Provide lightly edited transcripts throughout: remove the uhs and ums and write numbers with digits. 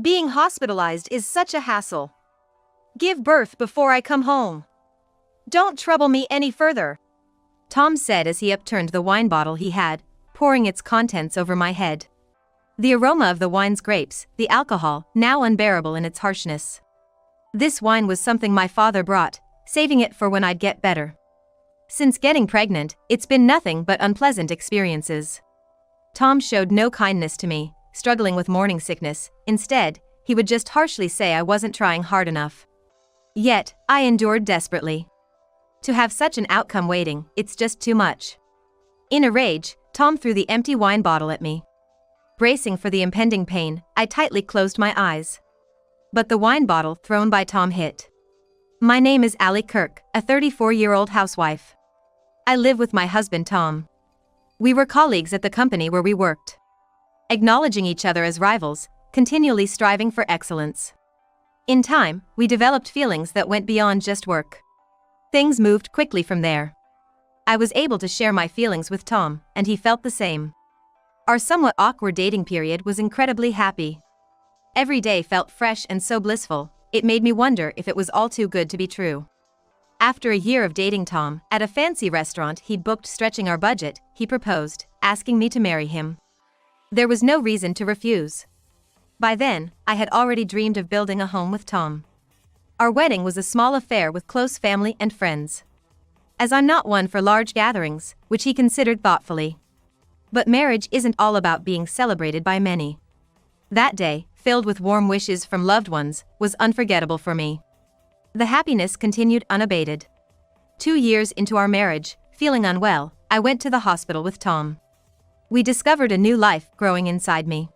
Being hospitalized is such a hassle. Give birth before I come home. Don't trouble me any further, Tom said as he upturned the wine bottle he had, pouring its contents over my head. The aroma of the wine's grapes, the alcohol, now unbearable in its harshness. This wine was something my father brought, saving it for when I'd get better. Since getting pregnant, it's been nothing but unpleasant experiences. Tom showed no kindness to me, struggling with morning sickness. Instead, he would just harshly say I wasn't trying hard enough. Yet, I endured desperately. To have such an outcome waiting, it's just too much. In a rage, Tom threw the empty wine bottle at me. Bracing for the impending pain, I tightly closed my eyes. But the wine bottle thrown by Tom hit. My name is Allie Kirk, a 34-year-old housewife. I live with my husband Tom. We were colleagues at the company where we worked. Acknowledging each other as rivals, continually striving for excellence. In time, we developed feelings that went beyond just work. Things moved quickly from there. I was able to share my feelings with Tom, and he felt the same. Our somewhat awkward dating period was incredibly happy. Every day felt fresh and so blissful, it made me wonder if it was all too good to be true. After a year of dating Tom, at a fancy restaurant he'd booked stretching our budget, he proposed, asking me to marry him. There was no reason to refuse. By then, I had already dreamed of building a home with Tom. Our wedding was a small affair with close family and friends. As I'm not one for large gatherings, which he considered thoughtfully. But marriage isn't all about being celebrated by many. That day, filled with warm wishes from loved ones, was unforgettable for me. The happiness continued unabated. 2 years into our marriage, feeling unwell, I went to the hospital with Tom. We discovered a new life growing inside me.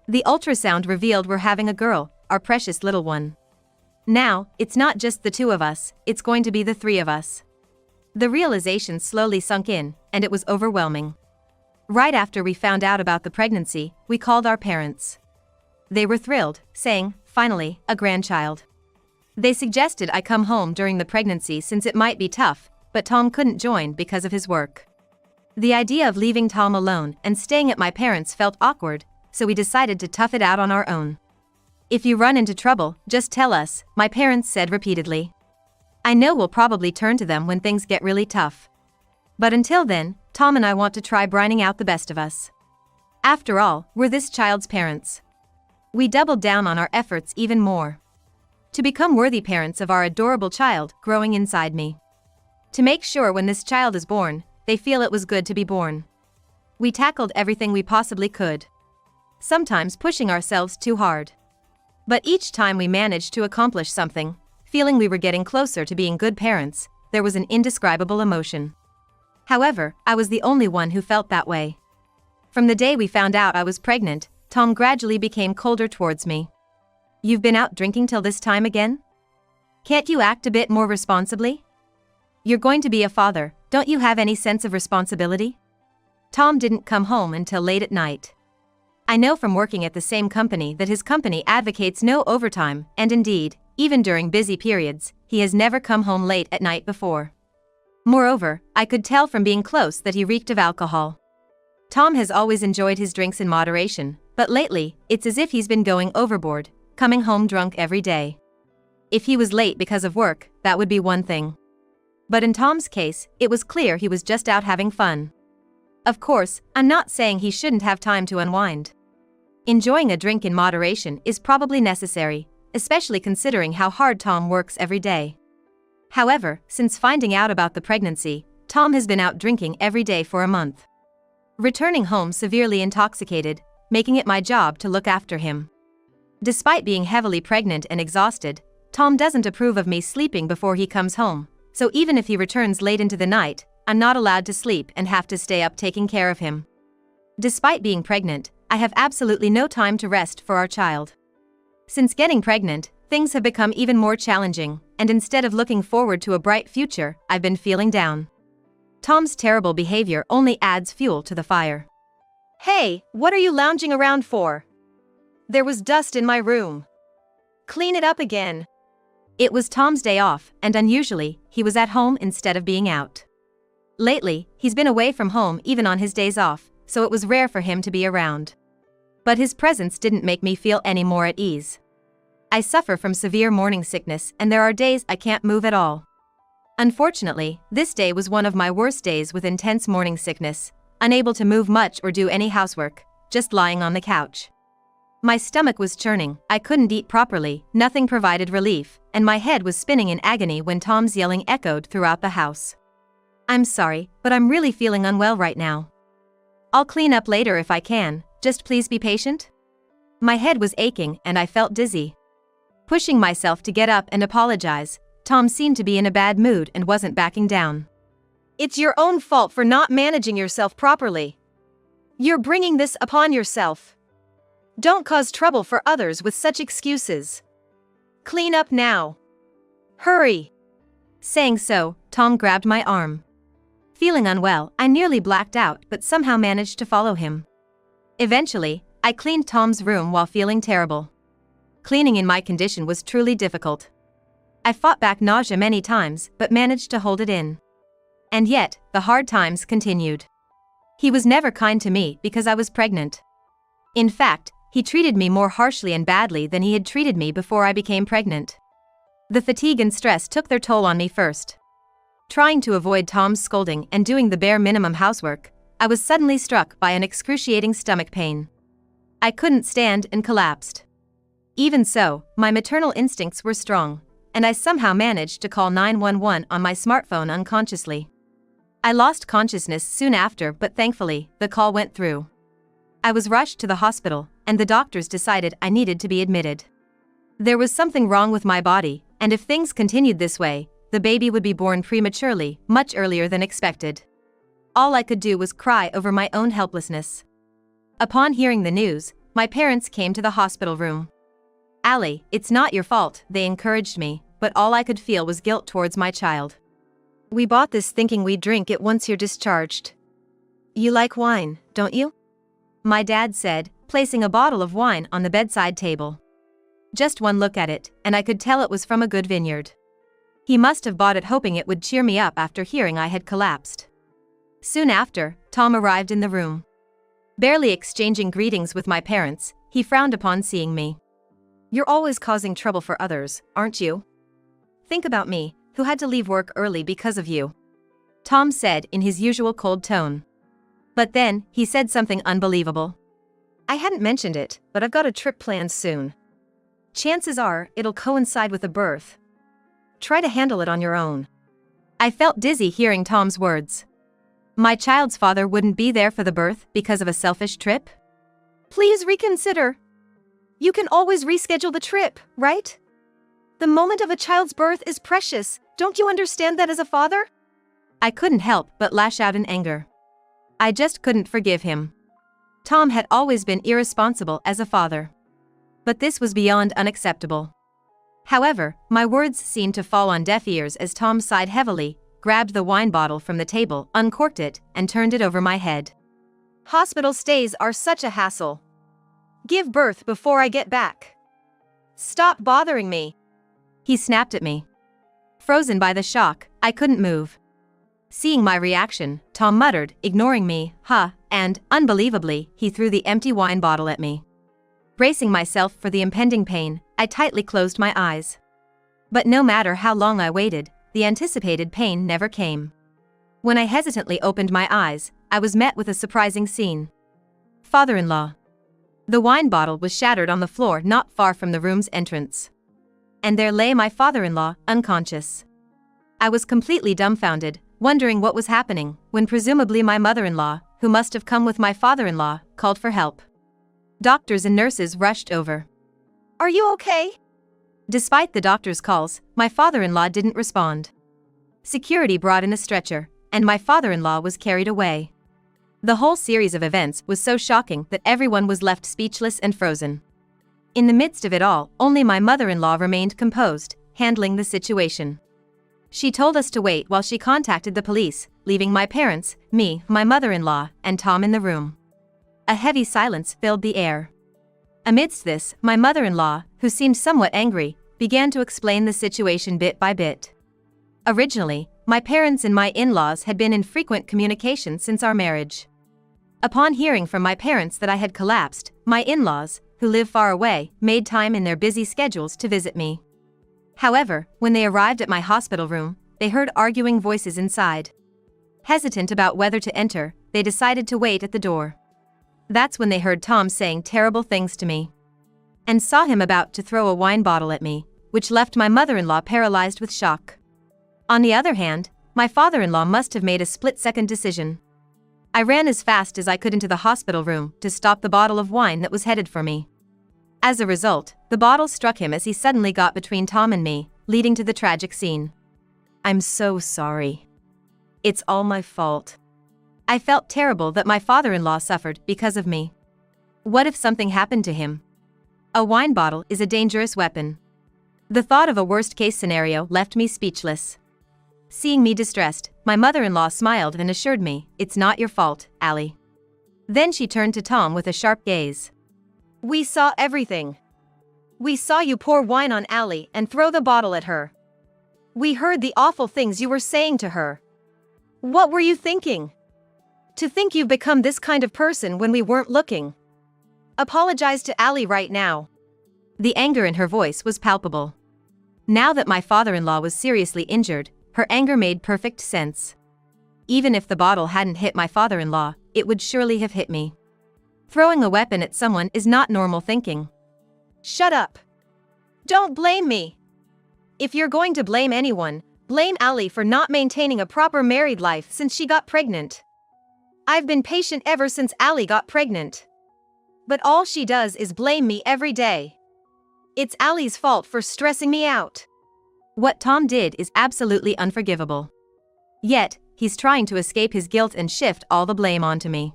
The ultrasound revealed we're having a girl, our precious little one. Now, it's not just the two of us, it's going to be the three of us. The realization slowly sunk in, and it was overwhelming. Right after we found out about the pregnancy, we called our parents. They were thrilled, saying, finally, a grandchild. They suggested I come home during the pregnancy since it might be tough, but Tom couldn't join because of his work. The idea of leaving Tom alone and staying at my parents' felt awkward, so we decided to tough it out on our own. If you run into trouble, just tell us, my parents said repeatedly. I know we'll probably turn to them when things get really tough. But until then, Tom and I want to try brining out the best of us. After all, we're this child's parents. We doubled down on our efforts even more. To become worthy parents of our adorable child growing inside me. To make sure when this child is born, they feel it was good to be born. We tackled everything we possibly could. Sometimes pushing ourselves too hard. But each time we managed to accomplish something, feeling we were getting closer to being good parents, there was an indescribable emotion. However, I was the only one who felt that way. From the day we found out I was pregnant, Tom gradually became colder towards me. You've been out drinking till this time again? Can't you act a bit more responsibly? You're going to be a father, don't you have any sense of responsibility? Tom didn't come home until late at night. I know from working at the same company that his company advocates no overtime, and indeed, even during busy periods, he has never come home late at night before. Moreover, I could tell from being close that he reeked of alcohol. Tom has always enjoyed his drinks in moderation, but lately, it's as if he's been going overboard, coming home drunk every day. If he was late because of work, that would be one thing. But in Tom's case, it was clear he was just out having fun. Of course, I'm not saying he shouldn't have time to unwind. Enjoying a drink in moderation is probably necessary, especially considering how hard Tom works every day. However, since finding out about the pregnancy, Tom has been out drinking every day for a month. Returning home severely intoxicated, making it my job to look after him. Despite being heavily pregnant and exhausted, Tom doesn't approve of me sleeping before he comes home, so even if he returns late into the night, I'm not allowed to sleep and have to stay up taking care of him. Despite being pregnant, I have absolutely no time to rest for our child. Since getting pregnant, things have become even more challenging, and instead of looking forward to a bright future, I've been feeling down. Tom's terrible behavior only adds fuel to the fire. Hey, what are you lounging around for? There was dust in my room. Clean it up again. It was Tom's day off, and unusually, he was at home instead of being out. Lately, he's been away from home even on his days off, so it was rare for him to be around. But his presence didn't make me feel any more at ease. I suffer from severe morning sickness and there are days I can't move at all. Unfortunately, this day was one of my worst days with intense morning sickness, unable to move much or do any housework, just lying on the couch. My stomach was churning, I couldn't eat properly, nothing provided relief, and my head was spinning in agony when Tom's yelling echoed throughout the house. I'm sorry, but I'm really feeling unwell right now. I'll clean up later if I can, just please be patient. My head was aching and I felt dizzy. Pushing myself to get up and apologize, Tom seemed to be in a bad mood and wasn't backing down. It's your own fault for not managing yourself properly. You're bringing this upon yourself. Don't cause trouble for others with such excuses. Clean up now. Hurry. Saying so, Tom grabbed my arm. Feeling unwell, I nearly blacked out but somehow managed to follow him. Eventually, I cleaned Tom's room while feeling terrible. Cleaning in my condition was truly difficult. I fought back nausea many times but managed to hold it in. And yet, the hard times continued. He was never kind to me because I was pregnant. In fact, he treated me more harshly and badly than he had treated me before I became pregnant. The fatigue and stress took their toll on me first. Trying to avoid Tom's scolding and doing the bare minimum housework, I was suddenly struck by an excruciating stomach pain. I couldn't stand and collapsed. Even so, my maternal instincts were strong, and I somehow managed to call 911 on my smartphone unconsciously. I lost consciousness soon after, but thankfully, the call went through. I was rushed to the hospital, and the doctors decided I needed to be admitted. There was something wrong with my body, and if things continued this way, the baby would be born prematurely, much earlier than expected. All I could do was cry over my own helplessness. Upon hearing the news, my parents came to the hospital room. "Allie, it's not your fault," they encouraged me, but all I could feel was guilt towards my child. "We bought this thinking we'd drink it once you're discharged. You like wine, don't you?" My dad said, placing a bottle of wine on the bedside table. Just one look at it, and I could tell it was from a good vineyard. He must have bought it hoping it would cheer me up after hearing I had collapsed. Soon after, Tom arrived in the room. Barely exchanging greetings with my parents, he frowned upon seeing me. "You're always causing trouble for others, aren't you? Think about me, who had to leave work early because of you," Tom said in his usual cold tone. But then, he said something unbelievable. "I hadn't mentioned it, but I've got a trip planned soon. Chances are, it'll coincide with the birth. Try to handle it on your own." I felt dizzy hearing Tom's words. My child's father wouldn't be there for the birth because of a selfish trip? "Please reconsider. You can always reschedule the trip, right? The moment of a child's birth is precious, don't you understand that as a father?" I couldn't help but lash out in anger. I just couldn't forgive him. Tom had always been irresponsible as a father. But this was beyond unacceptable. However, my words seemed to fall on deaf ears as Tom sighed heavily, grabbed the wine bottle from the table, uncorked it, and turned it over my head. "Hospital stays are such a hassle. Give birth before I get back. Stop bothering me," he snapped at me. Frozen by the shock, I couldn't move. Seeing my reaction, Tom muttered, ignoring me, and, unbelievably, he threw the empty wine bottle at me. Bracing myself for the impending pain, I tightly closed my eyes. But no matter how long I waited, the anticipated pain never came. When I hesitantly opened my eyes, I was met with a surprising scene. Father-in-law. The wine bottle was shattered on the floor not far from the room's entrance. And there lay my father-in-law, unconscious. I was completely dumbfounded, wondering what was happening, when presumably my mother-in-law, who must have come with my father-in-law, called for help. Doctors and nurses rushed over. "Are you okay?" Despite the doctor's calls, my father-in-law didn't respond. Security brought in a stretcher, and my father-in-law was carried away. The whole series of events was so shocking that everyone was left speechless and frozen. In the midst of it all, only my mother-in-law remained composed, handling the situation. She told us to wait while she contacted the police, leaving my parents, me, my mother-in-law, and Tom in the room. A heavy silence filled the air. Amidst this, my mother-in-law, who seemed somewhat angry, began to explain the situation bit by bit. Originally, my parents and my in-laws had been in frequent communication since our marriage. Upon hearing from my parents that I had collapsed, My in-laws, who live far away, made time in their busy schedules to visit me. However, when they arrived at my hospital room, they heard arguing voices inside. Hesitant about whether to enter, they decided to wait at the door. That's when they heard Tom saying terrible things to me, and saw him about to throw a wine bottle at me, which left my mother-in-law paralyzed with shock. On the other hand, my father-in-law must have made a split-second decision. I ran as fast as I could into the hospital room to stop the bottle of wine that was headed for me. As a result, the bottle struck him as he suddenly got between Tom and me, leading to the tragic scene. I'm so sorry. It's all my fault. I felt terrible that my father-in-law suffered because of me. What if something happened to him? A wine bottle is a dangerous weapon. The thought of a worst-case scenario left me speechless. Seeing me distressed, my mother-in-law smiled and assured me, "It's not your fault, Allie." Then she turned to Tom with a sharp gaze. "We saw everything. We saw you pour wine on Allie and throw the bottle at her. We heard the awful things you were saying to her. What were you thinking? To think you've become this kind of person when we weren't looking. Apologize to Allie right now." The anger in her voice was palpable. Now that my father-in-law was seriously injured, her anger made perfect sense. Even if the bottle hadn't hit my father-in-law, it would surely have hit me. Throwing a weapon at someone is not normal thinking. "Shut up. Don't blame me. If you're going to blame anyone, blame Allie for not maintaining a proper married life since she got pregnant. I've been patient ever since Allie got pregnant. But all she does is blame me every day. It's Allie's fault for stressing me out." What Tom did is absolutely unforgivable. Yet, he's trying to escape his guilt and shift all the blame onto me.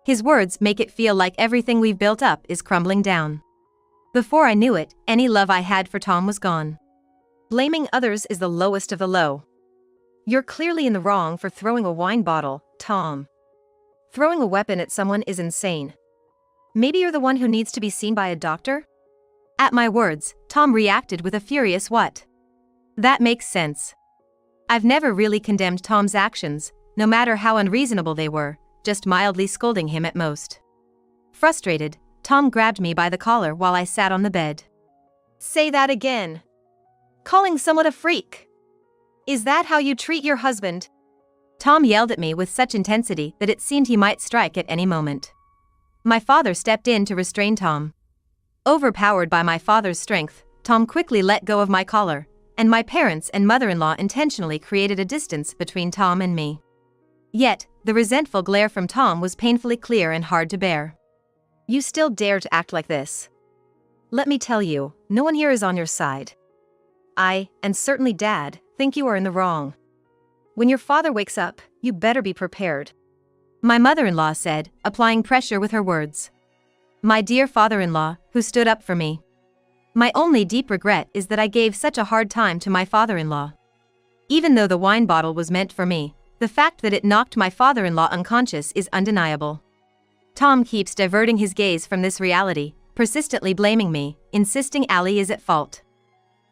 His words make it feel like everything we've built up is crumbling down. Before I knew it, any love I had for Tom was gone. Blaming others is the lowest of the low. You're clearly in the wrong for throwing a wine bottle, Tom. Throwing a weapon at someone is insane. Maybe you're the one who needs to be seen by a doctor? At my words, Tom reacted with a furious "What?" That makes sense. I've never really condemned Tom's actions, no matter how unreasonable they were, just mildly scolding him at most. Frustrated, Tom grabbed me by the collar while I sat on the bed. "Say that again. Calling someone a freak. Is that how you treat your husband?" Tom yelled at me with such intensity that it seemed he might strike at any moment. My father stepped in to restrain Tom. Overpowered by my father's strength, Tom quickly let go of my collar, and my parents and mother-in-law intentionally created a distance between Tom and me. Yet, the resentful glare from Tom was painfully clear and hard to bear. "You still dare to act like this? Let me tell you, no one here is on your side. I, and certainly Dad, think you are in the wrong. When your father wakes up, you better be prepared," my mother-in-law said, applying pressure with her words. My dear father-in-law, who stood up for me. My only deep regret is that I gave such a hard time to my father-in-law. Even though the wine bottle was meant for me, the fact that it knocked my father-in-law unconscious is undeniable. Tom keeps diverting his gaze from this reality, persistently blaming me, insisting Allie is at fault.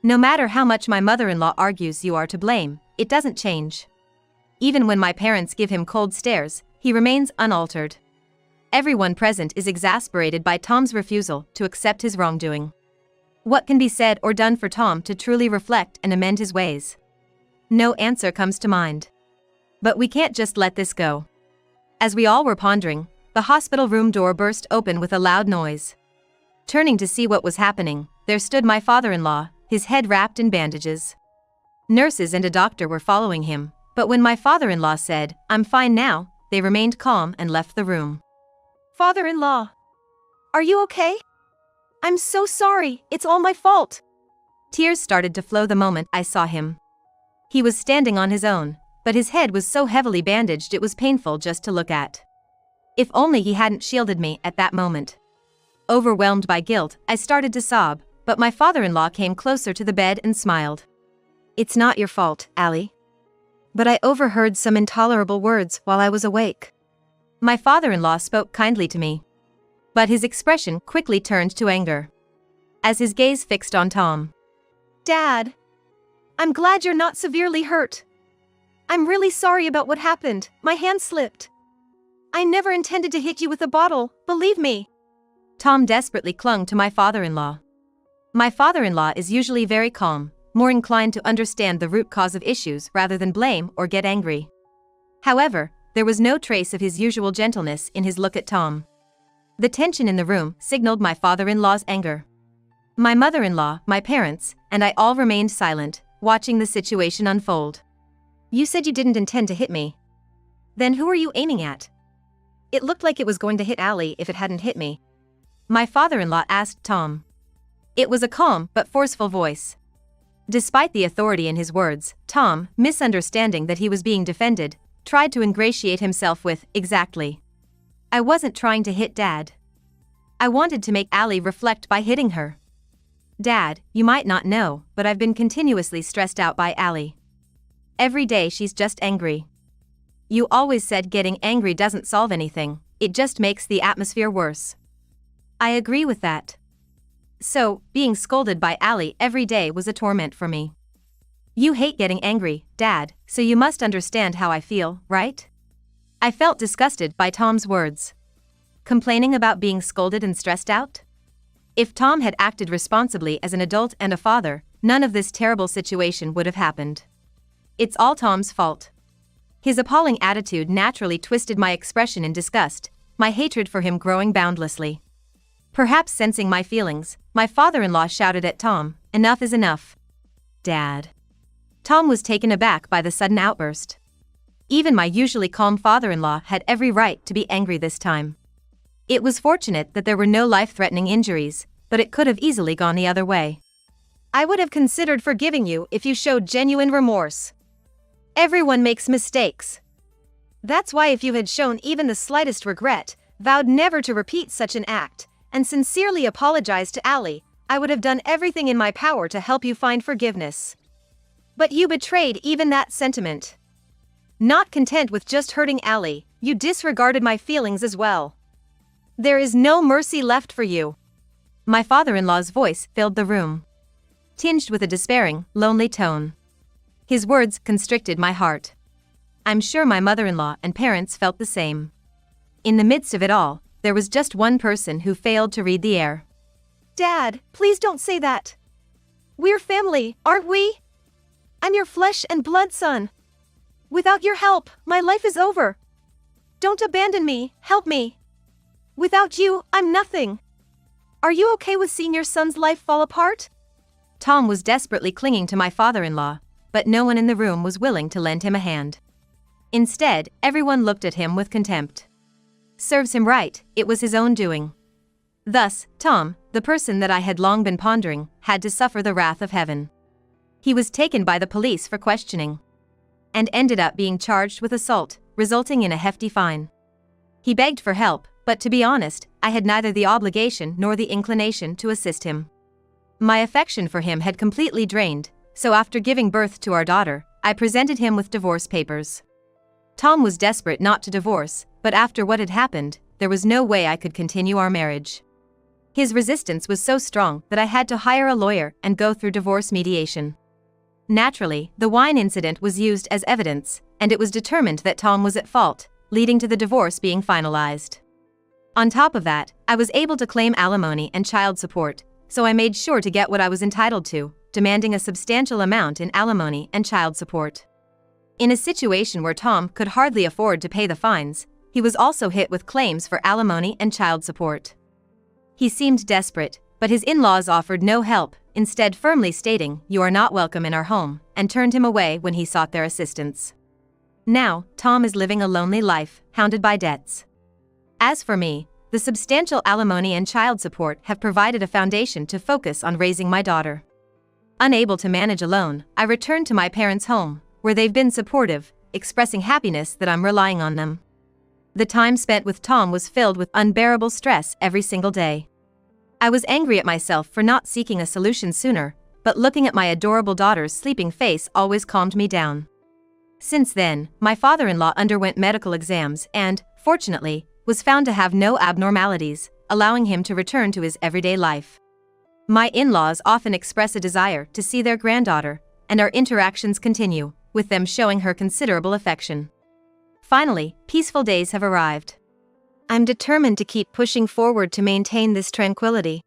No matter how much my mother-in-law argues you are to blame, it doesn't change. Even when my parents give him cold stares, he remains unaltered. Everyone present is exasperated by Tom's refusal to accept his wrongdoing. What can be said or done for Tom to truly reflect and amend his ways? No answer comes to mind. But we can't just let this go. As we all were pondering, the hospital room door burst open with a loud noise. Turning to see what was happening, there stood my father-in-law, his head wrapped in bandages. Nurses and a doctor were following him, but when my father-in-law said, "I'm fine now," they remained calm and left the room. "Father-in-law, are you okay? I'm so sorry, it's all my fault." Tears started to flow the moment I saw him. He was standing on his own, but his head was so heavily bandaged it was painful just to look at. If only he hadn't shielded me at that moment. Overwhelmed by guilt, I started to sob, but my father-in-law came closer to the bed and smiled. "It's not your fault, Allie. But I overheard some intolerable words while I was awake." My father-in-law spoke kindly to me, but his expression quickly turned to anger as his gaze fixed on Tom. "Dad, I'm glad you're not severely hurt. I'm really sorry about what happened, my hand slipped. I never intended to hit you with a bottle, believe me." Tom desperately clung to my father-in-law. My father-in-law is usually very calm, more inclined to understand the root cause of issues rather than blame or get angry. However, there was no trace of his usual gentleness in his look at Tom. The tension in the room signaled my father-in-law's anger. My mother-in-law, my parents, and I all remained silent, watching the situation unfold. "You said you didn't intend to hit me. Then who are you aiming at?" "It looked like it was going to hit Allie if it hadn't hit me," my father-in-law asked Tom. It was a calm but forceful voice. Despite the authority in his words, Tom, misunderstanding that he was being defended, tried to ingratiate himself with, "Exactly. I wasn't trying to hit Dad. I wanted to make Allie reflect by hitting her. Dad, you might not know, but I've been continuously stressed out by Allie. Every day she's just angry. You always said getting angry doesn't solve anything, it just makes the atmosphere worse." I agree with that. So, being scolded by Allie every day was a torment for me. "You hate getting angry, Dad, so you must understand how I feel, right?" I felt disgusted by Tom's words. Complaining about being scolded and stressed out? If Tom had acted responsibly as an adult and a father, none of this terrible situation would have happened. It's all Tom's fault. His appalling attitude naturally twisted my expression in disgust, my hatred for him growing boundlessly. Perhaps sensing my feelings, my father-in-law shouted at Tom, "Enough is enough. Dad." Tom was taken aback by the sudden outburst. Even my usually calm father-in-law had every right to be angry this time. It was fortunate that there were no life-threatening injuries, but it could have easily gone the other way. "I would have considered forgiving you if you showed genuine remorse. Everyone makes mistakes. That's why if you had shown even the slightest regret, vowed never to repeat such an act, and sincerely apologized to Allie, I would have done everything in my power to help you find forgiveness. But you betrayed even that sentiment. Not content with just hurting Allie, you disregarded my feelings as well. There is no mercy left for you." My father-in-law's voice filled the room, tinged with a despairing, lonely tone. His words constricted my heart. I'm sure my mother-in-law and parents felt the same. In the midst of it all, there was just one person who failed to read the air. "Dad, please don't say that. We're family, aren't we? I'm your flesh and blood son. Without your help, my life is over. Don't abandon me, help me. Without you, I'm nothing. Are you okay with seeing your son's life fall apart?" Tom was desperately clinging to my father-in-law, but no one in the room was willing to lend him a hand. Instead, everyone looked at him with contempt. Serves him right, it was his own doing. Thus, Tom, the person that I had long been pondering, had to suffer the wrath of heaven. He was taken by the police for questioning, and ended up being charged with assault, resulting in a hefty fine. He begged for help, but to be honest, I had neither the obligation nor the inclination to assist him. My affection for him had completely drained, so after giving birth to our daughter, I presented him with divorce papers. Tom was desperate not to divorce, but after what had happened, there was no way I could continue our marriage. His resistance was so strong that I had to hire a lawyer and go through divorce mediation. Naturally, the wine incident was used as evidence, and it was determined that Tom was at fault, leading to the divorce being finalized. On top of that, I was able to claim alimony and child support, so I made sure to get what I was entitled to, demanding a substantial amount in alimony and child support. In a situation where Tom could hardly afford to pay the fines, he was also hit with claims for alimony and child support. He seemed desperate, but his in-laws offered no help, instead firmly stating, "You are not welcome in our home," and turned him away when he sought their assistance. Now, Tom is living a lonely life, hounded by debts. As for me, the substantial alimony and child support have provided a foundation to focus on raising my daughter. Unable to manage alone, I returned to my parents' home, where they've been supportive, expressing happiness that I'm relying on them. The time spent with Tom was filled with unbearable stress every single day. I was angry at myself for not seeking a solution sooner, but looking at my adorable daughter's sleeping face always calmed me down. Since then, my father-in-law underwent medical exams and, fortunately, was found to have no abnormalities, allowing him to return to his everyday life. My in-laws often express a desire to see their granddaughter, and our interactions continue, with them showing her considerable affection. Finally, peaceful days have arrived. I'm determined to keep pushing forward to maintain this tranquility.